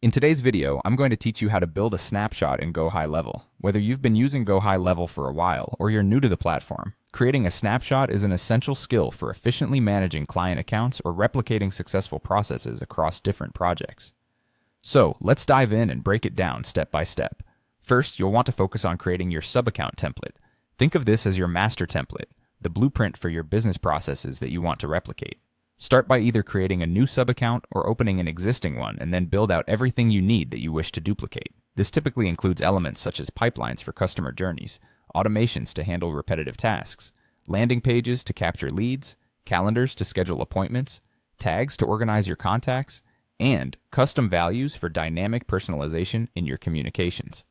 In today's video, I'm going to teach you how to build a snapshot in GoHighLevel. Whether you've been using GoHighLevel for a while or you're new to the platform, creating a snapshot is an essential skill for efficiently managing client accounts or replicating successful processes across different projects. So, let's dive in and break it down step by step. First, you'll want to focus on creating your sub-account template. Think of this as your master template, the blueprint for your business processes that you want to replicate. Start by either creating a new sub-account or opening an existing one and then build out everything you need that you wish to duplicate. This typically includes elements such as pipelines for customer journeys, automations to handle repetitive tasks, landing pages to capture leads, calendars to schedule appointments, tags to organize your contacts, and custom values for dynamic personalization in your communications.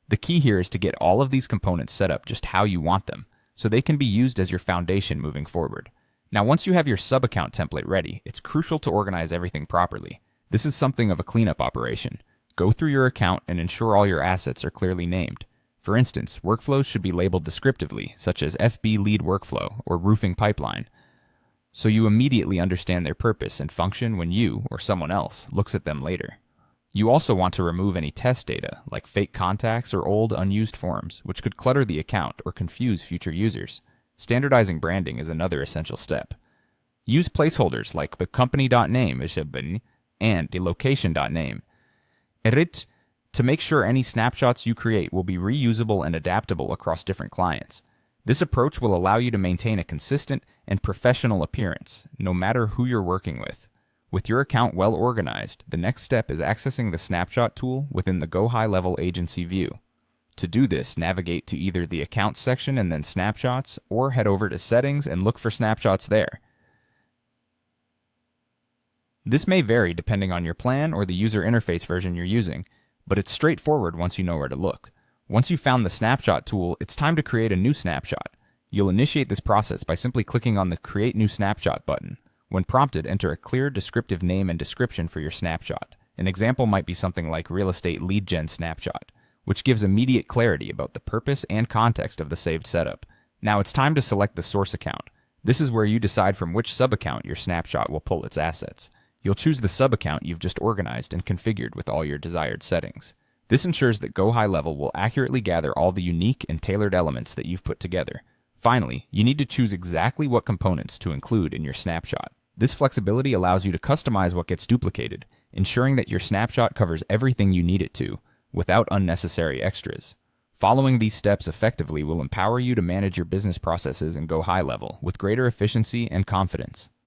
The key here is to get all of these components set up just how you want them, so they can be used as your foundation moving forward. Now, once you have your sub-account template ready, it's crucial to organize everything properly. This is something of a cleanup operation. Go through your account and ensure all your assets are clearly named. For instance, workflows should be labeled descriptively, such as FB lead workflow or roofing pipeline, so you immediately understand their purpose and function when you, or someone else, looks at them later. You also want to remove any test data, like fake contacts or old unused forms, which could clutter the account or confuse future users. Standardizing branding is another essential step. Use placeholders like the company.name and the location.name to make sure any snapshots you create will be reusable and adaptable across different clients. This approach will allow you to maintain a consistent and professional appearance, no matter who you're working with. With your account well organized, the next step is accessing the snapshot tool within the GoHighLevel agency view. To do this, navigate to either the Accounts section and then Snapshots, or head over to Settings and look for Snapshots there. This may vary depending on your plan or the user interface version you're using, but it's straightforward once you know where to look. Once you've found the Snapshot tool, it's time to create a new snapshot. You'll initiate this process by simply clicking on the Create New Snapshot button. When prompted, enter a clear descriptive name and description for your snapshot. An example might be something like Real Estate Lead Gen Snapshot, which gives immediate clarity about the purpose and context of the saved setup. Now it's time to select the source account. This is where you decide from which sub-account your snapshot will pull its assets. You'll choose the sub-account you've just organized and configured with all your desired settings. This ensures that GoHighLevel will accurately gather all the unique and tailored elements that you've put together. Finally, you need to choose exactly what components to include in your snapshot. This flexibility allows you to customize what gets duplicated, ensuring that your snapshot covers everything you need it to, without unnecessary extras. Following these steps effectively will empower you to manage your business processes and GoHighLevel with greater efficiency and confidence.